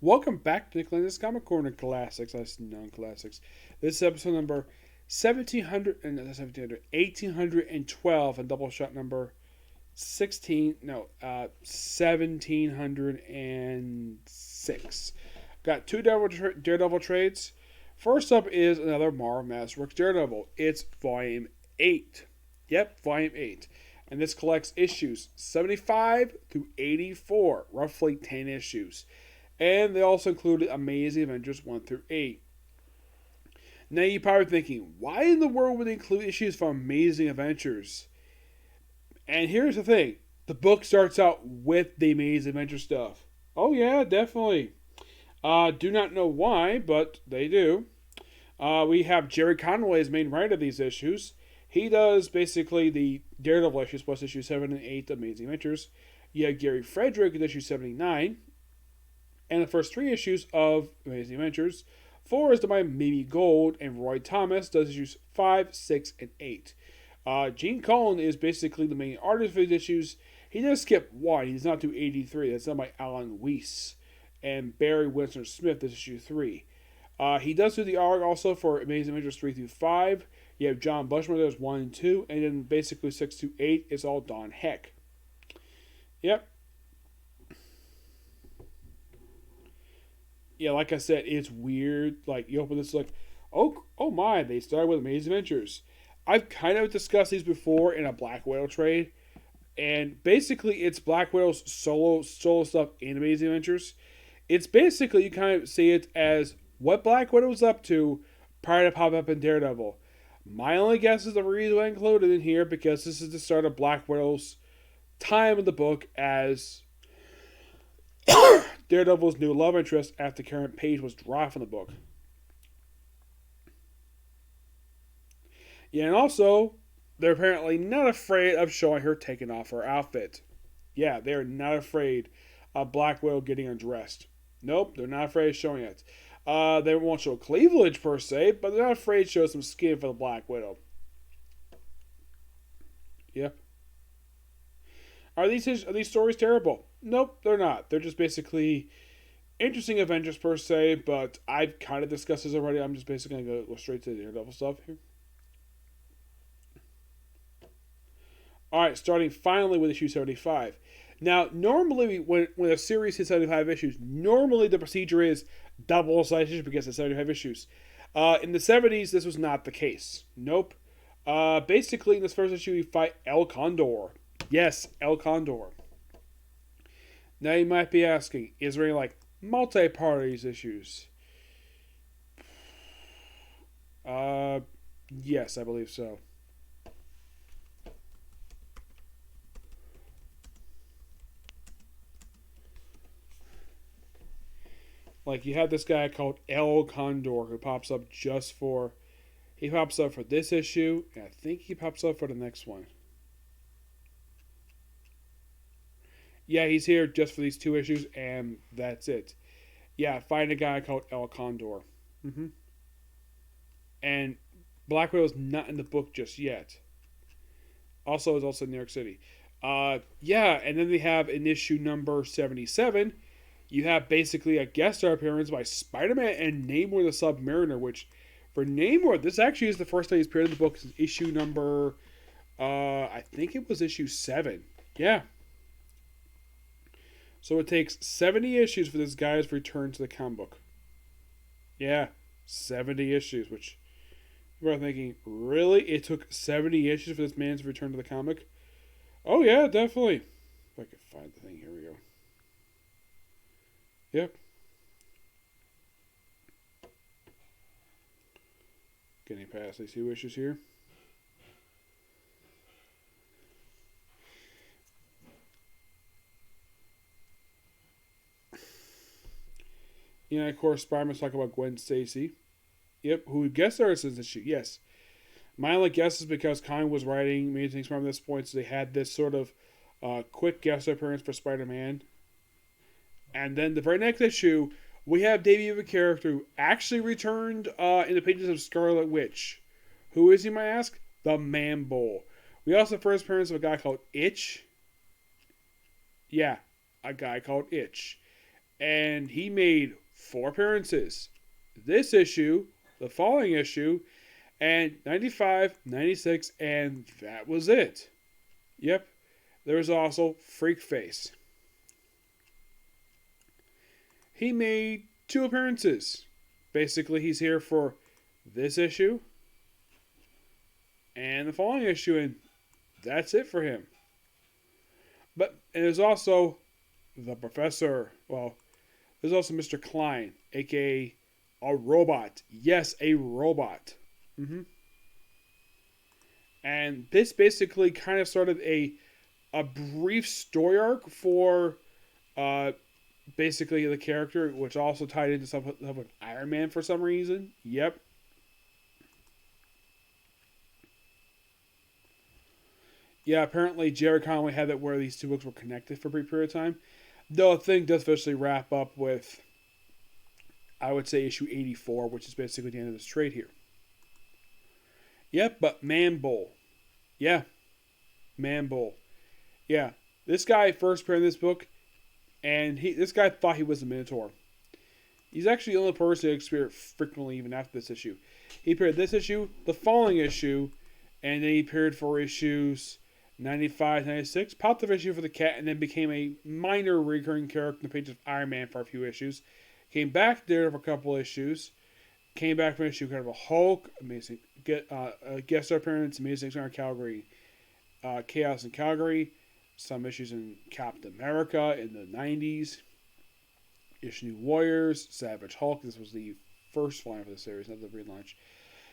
Welcome back to the Lenz Comic Corner Classics, that's non-classics. This is episode number 1812 and Doubleshot number 1706. Got two Daredevil trades. First up is another Marvel Masterworks Daredevil. It's Volume 8. Yep, Volume 8. And this collects issues 75 through 84, roughly 10 issues. And they also included Amazing Avengers 1 through 8. Now you're probably thinking, why in the world would they include issues from Amazing Adventures? And here's the thing. The book starts out with the Amazing Adventures stuff. Oh yeah, definitely. Do not know why, but they do. We have Jerry Conway as main writer of these issues. He does basically the Daredevil issues plus issue 7 and 8 of Amazing Adventures. You have Gary Frederick in issue 79. And the first 3 issues of Amazing Adventures. 4 is done by Mimi Gold, and Roy Thomas does issues 5, 6, and 8. Gene Colan is basically the main artist for these issues. He does skip 1. He does not do 83. That's done by Alan Weiss. And Barry Winsor Smith does issue 3. He does do the art also for Amazing Adventures 3 through 5. You have John Bushman does 1 and 2. And then basically 6 to 8 is all Don Heck. Yep. Yeah, like I said, it's weird. Like, you open this, like, oh my, they started with Amazing Adventures. I've kind of discussed these before in a Black Widow trade. And basically, it's Black Widow's solo stuff in Amazing Adventures. It's basically, you kind of see it as what Black Widow's up to prior to pop up in Daredevil. My only guess is the reason I included in here because this is the start of Black Widow's time in the book as Daredevil's new love interest after Karen Page was dropped from the book. Yeah, and also, they're apparently not afraid of showing her taking off her outfit. Yeah, they're not afraid of Black Widow getting undressed. Nope, they're not afraid of showing it. They won't show cleavage per se, but they're not afraid to show some skin for the Black Widow. Yep. Are these stories terrible? Nope, they're not. They're just basically interesting Avengers per se, but I've kind of discussed this already. I'm just basically going to go straight to the Daredevil stuff here. Alright, starting finally with issue 75. Now, normally when a series hits 75 issues, normally the procedure is double size issue because it's 75 issues. In the 70s, this was not the case. Nope. Basically, in this first issue, we fight El Condor. Yes, El Condor. Now you might be asking, is there any like multi-parties issues? Yes, I believe so. Like you have this guy called El Condor who pops up he pops up for this issue, and I think he pops up for the next one. Yeah, he's here just for these 2 issues, and that's it. Yeah, find a guy called El Condor. And Black Widow's not in the book just yet. Also, is also in New York City. Yeah, and then they have in issue number 77, you have basically a guest star appearance by Spider-Man and Namor the Submariner, which, for Namor, this actually is the first time he's appeared in the book since issue number, I think it was issue 7. Yeah. So it takes 70 issues for this guy's return to the comic book. Yeah, 70 issues, which people are thinking, really? It took 70 issues for this man's return to the comic? Oh yeah, definitely. If I can find the thing, here we go. Yep. Getting past these 2 issues here. Yeah, of course, Spider-Man's talking about Gwen Stacy. Yep, who guest stars in this issue. Yes. My only guess is because Conn was writing Amazing Spider-Man at this point, so they had this sort of quick guest appearance for Spider-Man. And then the very next issue, we have debut of a character who actually returned in the pages of Scarlet Witch. Who is he, might ask? The Man-Bull. We also have first appearance of a guy called Itch. Yeah, a guy called Itch. And he made 4 appearances. This issue, the following issue, and 95, 96, and that was it. Yep. There was also Freak Face. He made 2 appearances. Basically, he's here for this issue and the following issue, and that's it for him. But and there's also the Professor. Well, there's also Mr. Klein, aka a robot. Yes, a robot. And this basically kind of started a brief story arc for basically the character, which also tied into something with Iron Man for some reason. Yep. Yeah, apparently Jerry Conway had it where these 2 books were connected for a brief period of time. Though the thing does officially wrap up with, I would say, issue 84, which is basically the end of this trade here. Yep, but Man Bull. Yeah. Man Bull. Yeah. This guy first appeared in this book, and this guy thought he was a Minotaur. He's actually the only person who appeared frequently even after this issue. He appeared this issue, the following issue, and then he appeared for issues 95, 96, popped the issue for the cat, and then became a minor recurring character in the pages of Iron Man for a few issues. Came back there for a couple issues. Came back from issue kind of a Hulk, amazing guest star appearance, Amazing Star Calgary, Chaos in Calgary, some issues in Captain America in the 90s, issue New Warriors, Savage Hulk. This was the first line of the series, not the relaunch.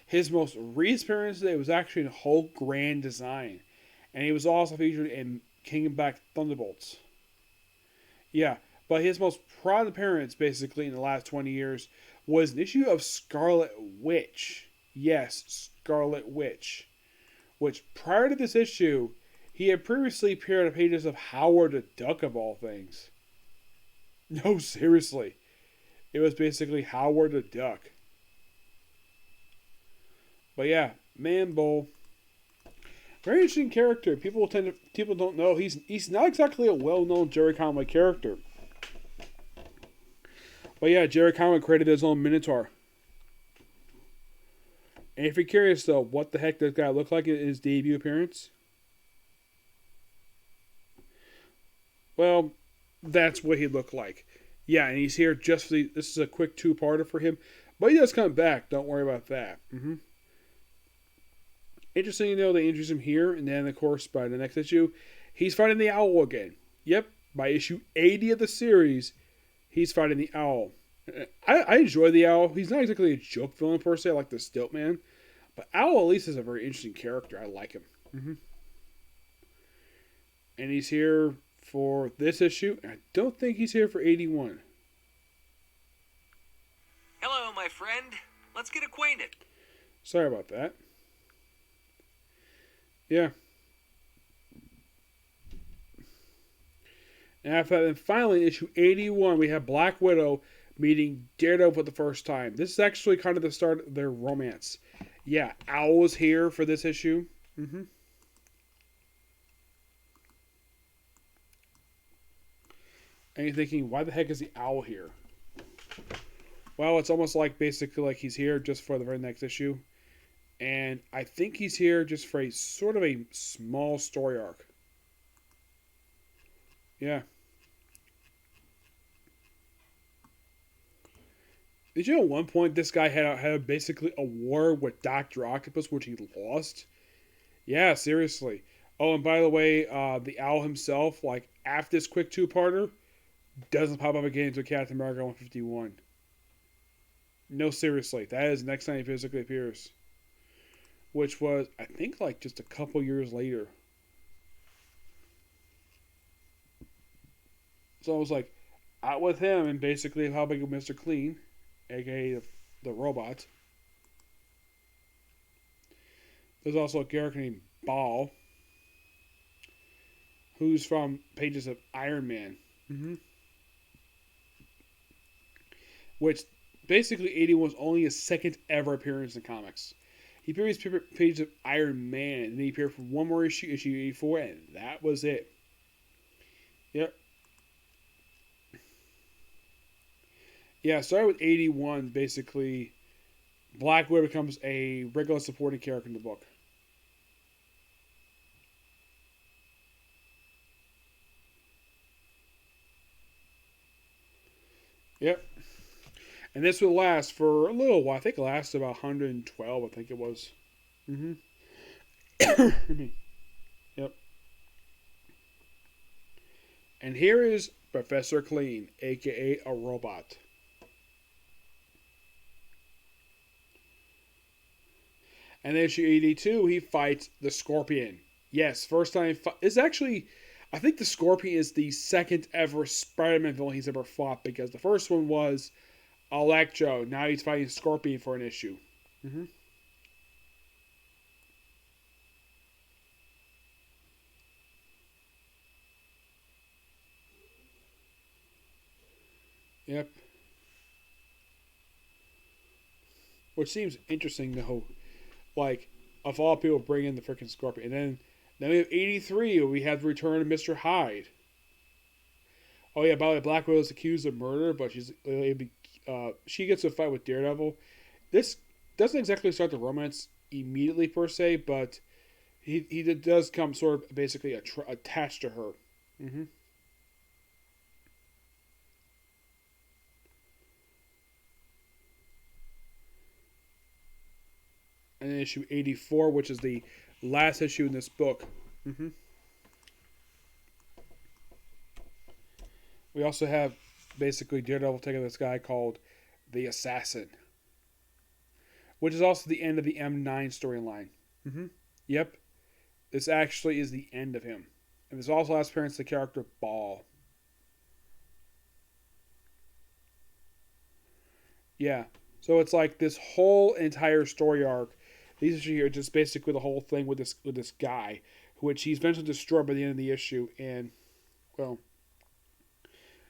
His most recent appearance today was actually in Hulk Grand Design. And he was also featured in King of Black Thunderbolts. Yeah, but his most proud appearance, basically, in the last 20 years was an issue of Scarlet Witch. Yes, Scarlet Witch. Which, prior to this issue, he had previously appeared on pages of Howard the Duck, of all things. No, seriously. It was basically Howard the Duck. But yeah, Man Bull. Very interesting character. People don't know he's not exactly a well-known Jerry Conway character. But yeah, Jerry Conway created his own Minotaur. And if you're curious though, what the heck this guy looked like in his debut appearance? Well, that's what he looked like. Yeah, and he's here just for this is a quick 2-parter for him. But he does come back. Don't worry about that. Interesting to know they introduce him here, and then, of course, by the next issue, he's fighting the Owl again. Yep, by issue 80 of the series, he's fighting the Owl. I enjoy the Owl. He's not exactly a joke villain, per se, like the Stilt Man, but Owl at least is a very interesting character. I like him. And he's here for this issue, and I don't think he's here for 81. Hello, my friend. Let's get acquainted. Sorry about that. Yeah. And after that, then finally, in issue 81, we have Black Widow meeting Daredevil for the first time. This is actually kind of the start of their romance. Yeah, Owl is here for this issue. And you're thinking, why the heck is the Owl here? Well, it's almost like basically like he's here just for the very next issue. And I think he's here just for a sort of a small story arc. Yeah. Did you know at one point this guy had basically a war with Dr. Octopus, which he lost? Yeah, seriously. Oh, and by the way, the Owl himself, like, after this quick 2-parter, doesn't pop up again until Captain America 151. No, seriously. That is the next time he physically appears. Which was, I think, like just a couple years later. So I was like, out with him and basically helping Mr. Clean, aka the robot. There's also a character named Ball, who's from pages of Iron Man. Which basically 81 was only his second ever appearance in comics. He appeared in pages of Iron Man, and then he appeared for one more issue, issue 84, and that was it. Yep. Yeah, started with 81. Basically, Black Widow becomes a regular supporting character in the book. Yep. And this will last for a little while. I think it lasted about 112. I think it was. Mm-hmm. Yep. And here is Professor Clean, aka a robot. And in issue 82, he fights the Scorpion. Yes, first time. It's actually, I think the Scorpion is the second ever Spider-Man villain he's ever fought, because the first one was Electro. Now he's fighting Scorpion for an issue. Mm-hmm. Yep. Which seems interesting though. Like, of all people, bring in the freaking Scorpion. And then we have 83. We have the Return of Mr. Hyde. Oh yeah, by the way, Black Widow is accused of murder, but she gets a fight with Daredevil. This doesn't exactly start the romance immediately per se, but he does come sort of basically attached to her. Mm-hmm. And then issue 84, which is the last issue in this book. Mm-hmm. We also have basically Daredevil taking this guy called the Assassin, which is also the end of the M9 storyline. Mm-hmm. Yep. This actually is the end of him. And this also last appearance of the character Ball. Yeah. So it's like this whole entire story arc. These issues here are just basically the whole thing with this guy, which he's eventually destroyed by the end of the issue. And, well,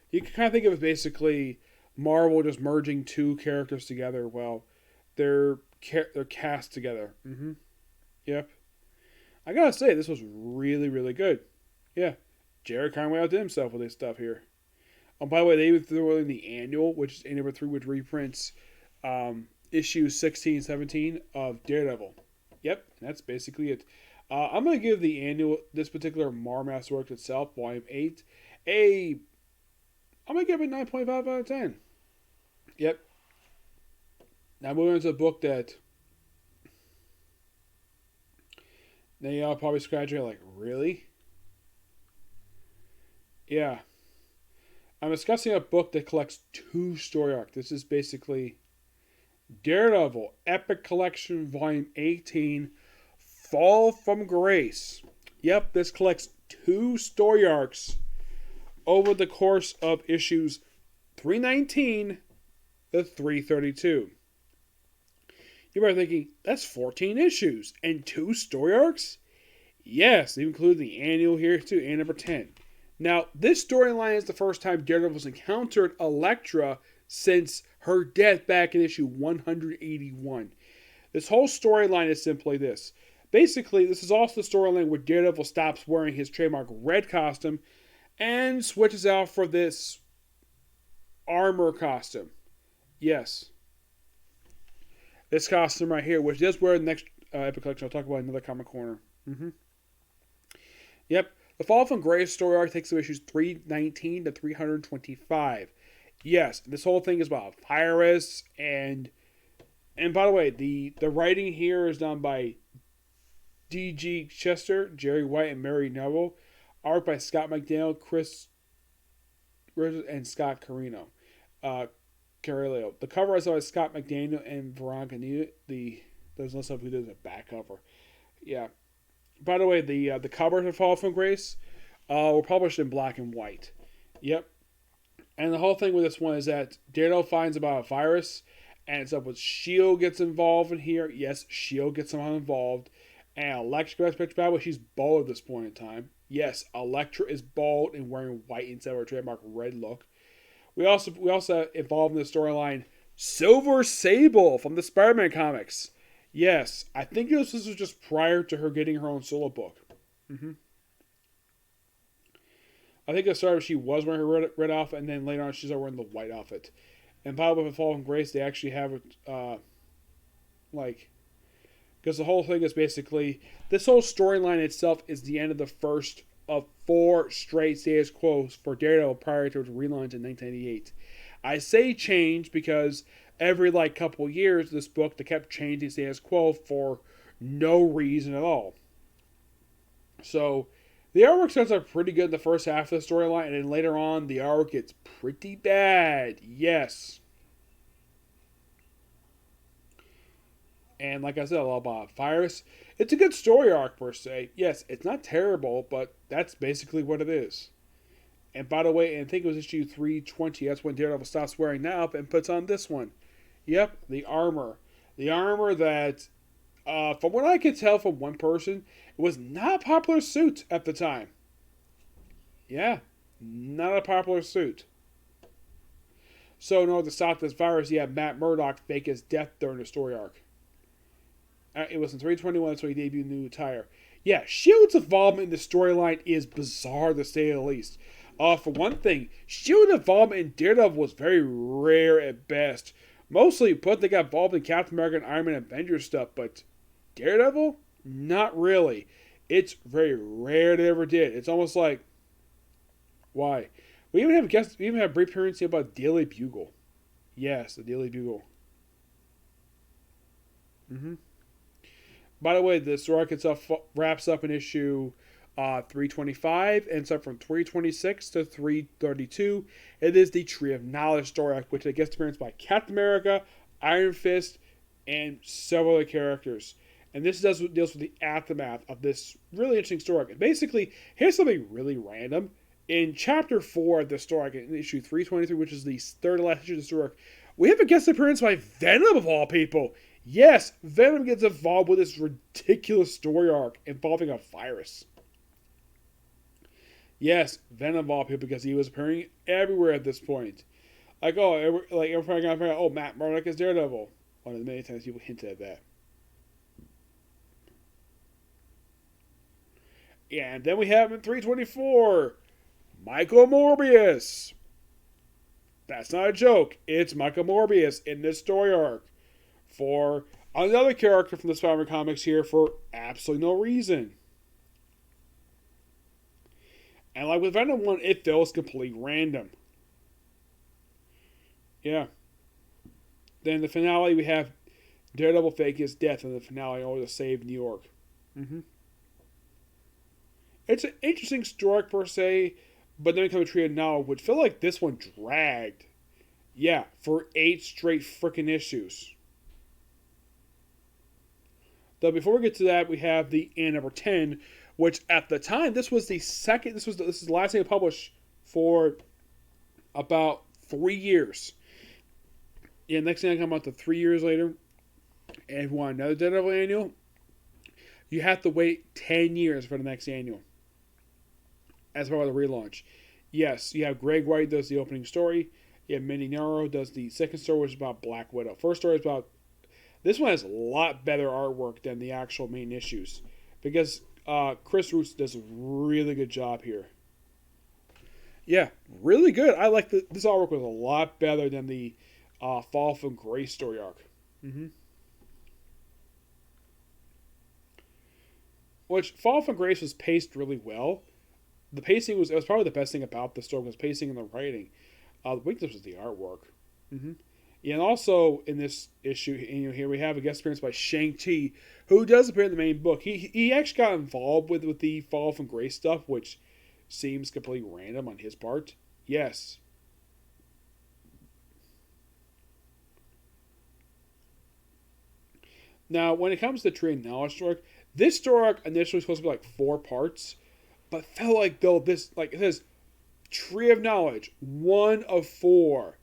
you can kind of think of it as basically Marvel just merging two characters together. Well, they're cast together. Mm-hmm. Yep. I gotta say, this was really, really good. Yeah. Jared Conway outdid himself with this stuff here. Oh, by the way, they even threw in the annual, which is number 3, which reprints issues 16, 17 of Daredevil. Yep, that's basically it. I'm going to give the annual, this particular Masterworks itself, Volume 8, I'm going to give it 9.5 out of 10. Yep. Now moving on to a book that they all probably scratch your like, really? Yeah. I'm discussing a book that collects 2 story arcs. This is basically Daredevil Epic Collection Volume 18, Fall from Grace. Yep, this collects 2 story arcs over the course of issues 319 to 332. You might be thinking, that's 14 issues and 2 story arcs? Yes, they include the annual here too, and number 10. Now, this storyline is the first time Daredevil's encountered Elektra since her death back in issue 181. This whole storyline is simply this. Basically, this is also the storyline where Daredevil stops wearing his trademark red costume and switches out for this armor costume. Yes. This costume right here, which does wear the next Epic Collection. I'll talk about another comic corner. Mm-hmm. Yep. The Fall from Grace story arc takes to issues 319 to 325. Yes, this whole thing is about virus and by the way, the writing here is done by D.G. Chester, Jerry White, and Mary Neville. Art by Scott McDaniel, Chris and Scott Carino. Carrillo. The cover is by Scott McDaniel and Veronica Nita. There's no stuff who does a back cover. Yeah. By the way, the covers of Fall from Grace were published in black and white. Yep. And the whole thing with this one is that Daredevil finds about a virus, and it's up with S.H.I.E.L.D. gets involved in here. Yes, S.H.I.E.L.D. gets somehow involved. And Elektra gets picked by, but she's bald at this point in time. Yes, Elektra is bald and wearing white instead of her trademark red look. We also involved in the storyline Silver Sable from the Spider-Man comics. Yes, I think this was just prior to her getting her own solo book. Mm-hmm. I think it started she was wearing her red outfit, and then later on she started wearing the white outfit. And by the way, with Fall from Grace, they actually have it, like, because the whole thing is basically, this whole storyline itself is the end of the first of 4 straight status quos for Daredevil prior to its relaunch in 1998. I say change because every like couple years, this book they kept changing status quo for no reason at all. So the artwork starts out pretty good in the first half of the storyline, and then later on, the artwork gets pretty bad. Yes. And like I said, a lot about Virus. It's a good story arc per se. Yes, it's not terrible, but that's basically what it is. And by the way, I think it was issue 320. That's when Daredevil stops wearing that up and puts on this one. Yep, the armor. The armor that, from what I could tell from one person, it was not a popular suit at the time. Yeah, not a popular suit. So in order to stop this virus, you have Matt Murdock fake his death during the story arc. It was in 321, so he debuted new attire. Yeah, S.H.I.E.L.D.'s involvement in the storyline is bizarre to say the least. For one thing, S.H.I.E.L.D. involvement in Daredevil was very rare at best. Mostly, but they got involved in Captain America and Iron Man and Avengers stuff, but Daredevil? Not really. It's very rare they ever did. It's almost like, why? We even have a brief appearance about Daily Bugle. Yes, the Daily Bugle. By the way, the story arc itself wraps up in issue 325, and so from 326 to 332, it is the Tree of Knowledge story arc, which I guess appearance by Captain America, Iron Fist, and several other characters. And this deals with the aftermath of this really interesting story arc. And basically, here's something really random. In chapter 4 of the story arc, in issue 323, which is the third to last issue of the story arc, we have a guest appearance by Venom of all people. Yes, Venom gets involved with this ridiculous story arc involving a virus. Yes, Venom of all people, because he was appearing everywhere at this point. Like, everybody got to oh, Matt Murdock is Daredevil. One of the many times people hinted at that. Yeah, and then we have in 324, Michael Morbius. That's not a joke. It's Michael Morbius in this story arc. For another character from the Spider-Man comics here for absolutely no reason. And like with Venom 1, it feels completely random. Yeah. Then the finale, we have Daredevil fake his death in the finale in order to save New York. It's an interesting story per se, but then we come to Tree of Knowledge, which felt like this one dragged. Yeah, for 8 straight freaking issues. Though before we get to that, we have the end number 10, which at the time, this is the last thing I published for about 3 years. Yeah, next thing I come out to 3 years later, and if you want another Daredevil annual, you have to wait 10 years for the next annual. As part of the relaunch. Yes, you have Greg White does the opening story. You have Mindy Nero does the second story, which is about Black Widow. First story is about... This one has a lot better artwork than the actual main issues. Because Chris Roots does a really good job here. Yeah, really good. I like this artwork was a lot better than the Fall from Grace story arc. Which, Fall from Grace was paced really well. The pacing was probably the best thing about the story, was pacing and the writing. The weakness was the artwork. Yeah, and also in this issue here we have a guest appearance by Shang-Chi, who does appear in the main book. He actually got involved with the Fall from Grace stuff, which seems completely random on his part. Yes. Now, when it comes to the Tree of Knowledge story arc, this story arc initially was supposed to be like 4 parts. But felt like though this, like it says, Tree of Knowledge, 1 of 4.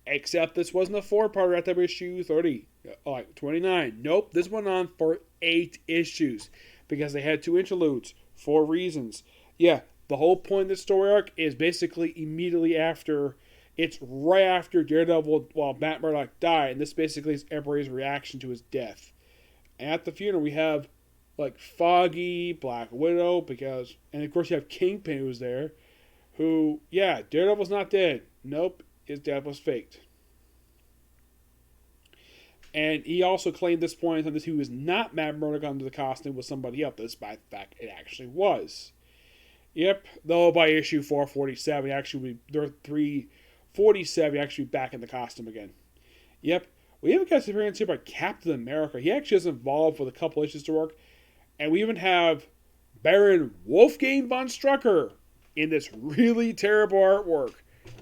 Except this wasn't a 4-parter at issue 30, 29. Nope, this went on for 8 issues because they had 2 interludes for reasons. Yeah, the whole point of this story arc is basically immediately after. It's right after Daredevil, while Matt Murdock died, and this basically is everybody's reaction to his death. And at the funeral, we have like Foggy, Black Widow, and of course you have Kingpin who's there, who, yeah, Daredevil's not dead. Nope, his death was faked. And he also claimed this point in time that he was not Matt Murdock under the costume with somebody else. Despite the fact it actually was. Yep, though by issue 447, actually, there 347, actually back in the costume again. Yep, we even got some appearance here by Captain America. He actually is involved with a couple issues to work. And we even have Baron Wolfgang von Strucker in this really terrible artwork.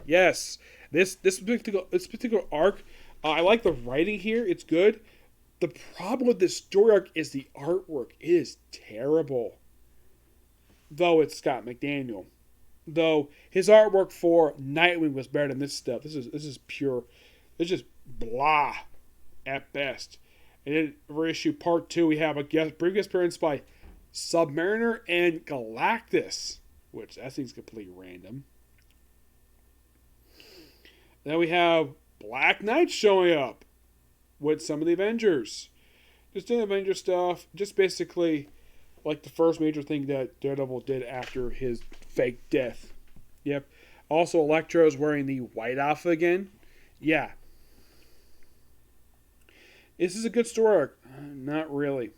Yes, this particular arc, I like the writing here. It's good. The problem with this story arc is the artwork. It is terrible. Though it's Scott McDaniel. Though his artwork for Nightwing was better than this stuff. This is pure. It's just blah at best. And then for issue part 2, we have a brief appearance by Submariner and Galactus, which that seems completely random. Then we have Black Knight showing up with some of the Avengers. Just doing Avenger stuff. Just basically like the first major thing that Daredevil did after his fake death. Yep. Also, Electro is wearing the white outfit again. Yeah. Is this a good story arc? Not really.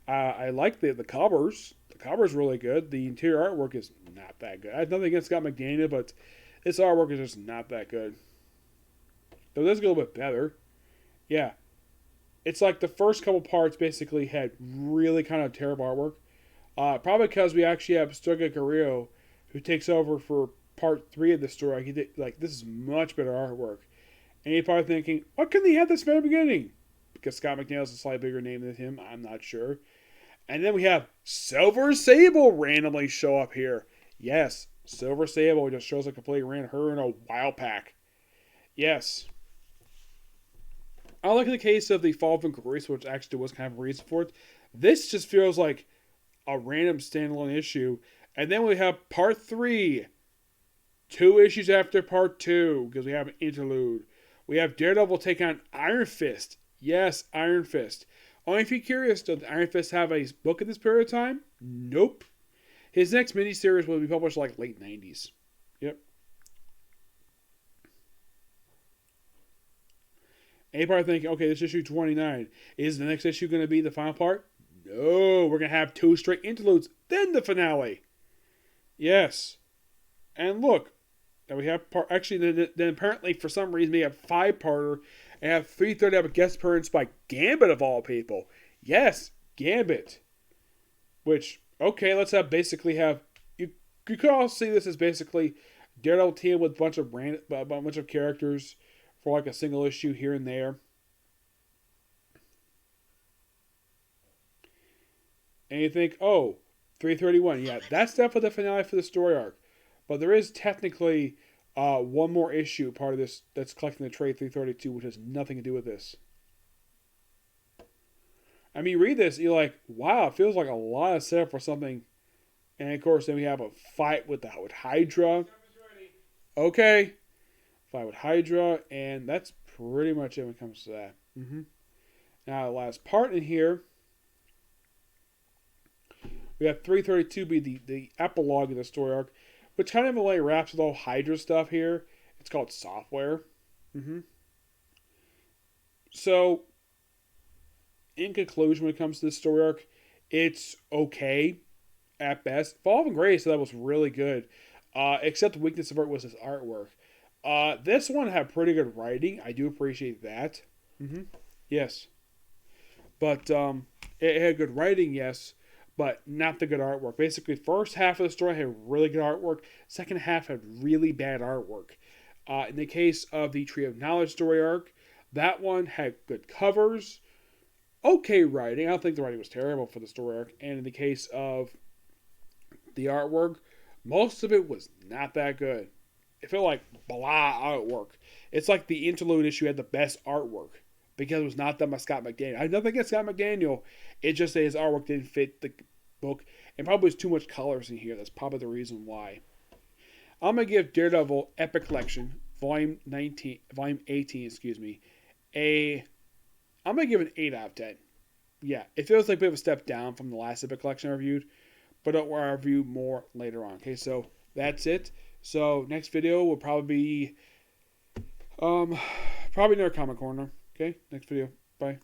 I like the covers. The cover's really good. The interior artwork is not that good. I have nothing against Scott McDaniel, but this artwork is just not that good. Though this is a little bit better. Yeah. It's like the first couple parts basically had really kind of terrible artwork. Probably because we actually have Sturga Carrillo, who takes over for part 3 of the story. This is much better artwork. And you're probably thinking, why couldn't he have this from the beginning? Because Scott McDaniel's a slightly bigger name than him. I'm not sure. And then we have Silver Sable randomly show up here. Yes, Silver Sable just shows up completely random. Her in a wild pack. Yes. I like the case of the Fall of Inquiries, which actually was kind of a reason for it. This just feels like a random standalone issue. And then we have part 3. 2 issues after part 2, because we have an interlude. We have Daredevil take on Iron Fist. Yes, Iron Fist. Only if you're curious, does Iron Fist have a book in this period of time? Nope. His next miniseries will be published like late 90s. Yep. And you're probably thinking, okay, this is issue 29. Is the next issue going to be the final part? No, we're going to have 2 straight interludes, then the finale. Yes. And look, we have then apparently for some reason we have 5-parter and have 3/3 have a guest appearance by Gambit of all people. Yes, Gambit. Which, okay, let's basically have you could also see this as basically Daredevil team with a bunch of characters for like a single issue here and there. And you think, oh, 331. Yeah, that's definitely the finale for the story arc. But there is technically one more issue, part of this, that's collecting the trade 332, which has nothing to do with this. I mean, you read this, you're like, wow, it feels like a lot of setup for something. And of course, then we have a fight with Hydra. Okay. Fight with Hydra, and that's pretty much it when it comes to that. Now, the last part in here, we have 332 be the epilogue of the story arc, which kind of in a way wraps with all Hydra stuff here. It's called Software. So, in conclusion, when it comes to this story arc, it's okay at best. Fall of Grace, that was really good. Except the weakness of it was his artwork. This one had pretty good writing. I do appreciate that. Yes. But it had good writing, yes, but not the good artwork. Basically, first half of the story had really good artwork. Second half had really bad artwork. In the case of the Tree of Knowledge story arc, that one had good covers, okay writing. I don't think the writing was terrible for the story arc. And in the case of the artwork, most of it was not that good. It felt like blah artwork. It's like the interlude issue had the best artwork because it was not done by Scott McDaniel. I have nothing against Scott McDaniel. It's just that his artwork didn't fit the book, and probably there's too much colors in here. That's probably the reason why. I'm gonna give Daredevil Epic Collection, Volume 18, I'm gonna give it an 8 out of 10. Yeah, it feels like a bit of a step down from the last Epic Collection I reviewed, but I'll review more later on. Okay, so that's it. So next video will probably be probably another Comic Corner. Okay, next video. Bye.